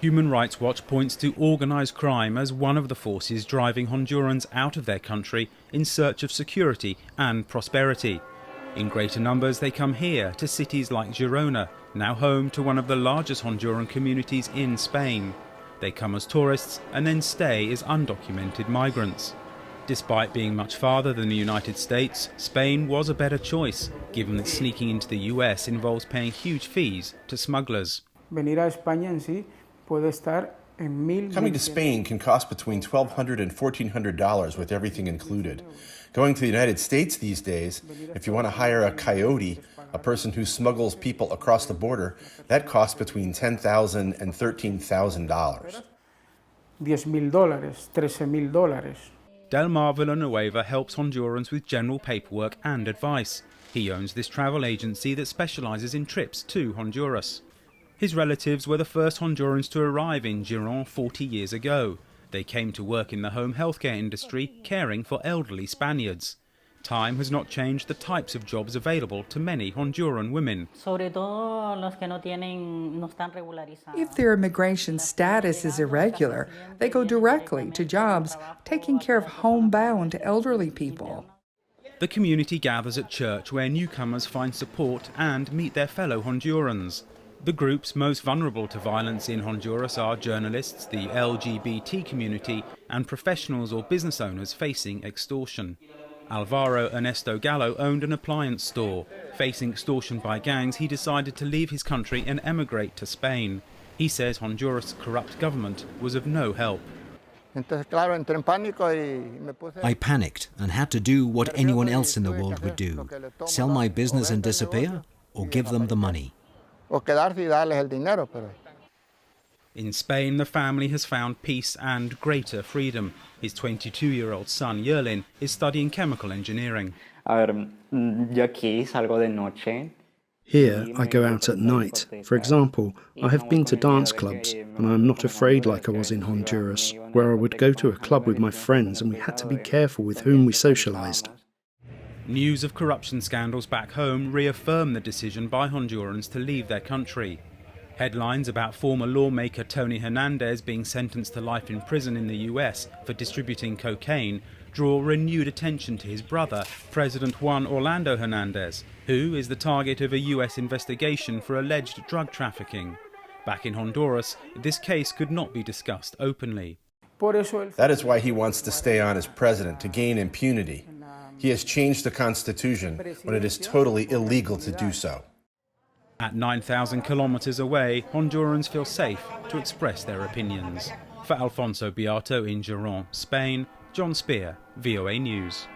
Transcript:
Human Rights Watch points to organised crime as one of the forces driving Hondurans out of their country in search of security and prosperity. In greater numbers they come here to cities like Girona, now home to one of the largest Honduran communities in Spain. They come as tourists and then stay as undocumented migrants. Despite being much farther than the United States, Spain was a better choice, given that sneaking into the US involves paying huge fees to smugglers. Coming to Spain can cost between $1,200 and $1,400 with everything included. Going to the United States these days, if you want to hire a coyote, a person who smuggles people across the border, that costs between $10,000 and $13,000. Delmar Villanueva helps Hondurans with general paperwork and advice. He owns this travel agency that specialises in trips to Honduras. His relatives were the first Hondurans to arrive in Giron 40 years ago. They came to work in the home healthcare industry, caring for elderly Spaniards. Time has not changed the types of jobs available to many Honduran women. If their immigration status is irregular, they go directly to jobs taking care of homebound elderly people. The community gathers at church where newcomers find support and meet their fellow Hondurans. The groups most vulnerable to violence in Honduras are journalists, the LGBT community, and professionals or business owners facing extortion. Alvaro Ernesto Galo owned an appliance store. Facing extortion by gangs, he decided to leave his country and emigrate to Spain. He says Honduras' corrupt government was of no help. I panicked and had to do what anyone else in the world would do: sell my business and disappear, or give them the money. In Spain, the family has found peace and greater freedom. His 22-year-old son, Yherlin, is studying chemical engineering. Here, I go out at night. For example, I have been to dance clubs, and I am not afraid like I was in Honduras, where I would go to a club with my friends and we had to be careful with whom we socialized. News of corruption scandals back home reaffirm the decision by Hondurans to leave their country. Headlines about former lawmaker Tony Hernandez being sentenced to life in prison in the US for distributing cocaine draw renewed attention to his brother, President Juan Orlando Hernandez, who is the target of a US investigation for alleged drug trafficking. Back in Honduras, this case could not be discussed openly. That is why he wants to stay on as president, to gain impunity. He has changed the Constitution when it is totally illegal to do so. At 9,000 kilometers away, Hondurans feel safe to express their opinions. For Alfonso Beato in Giron, Spain, John Spear, VOA News.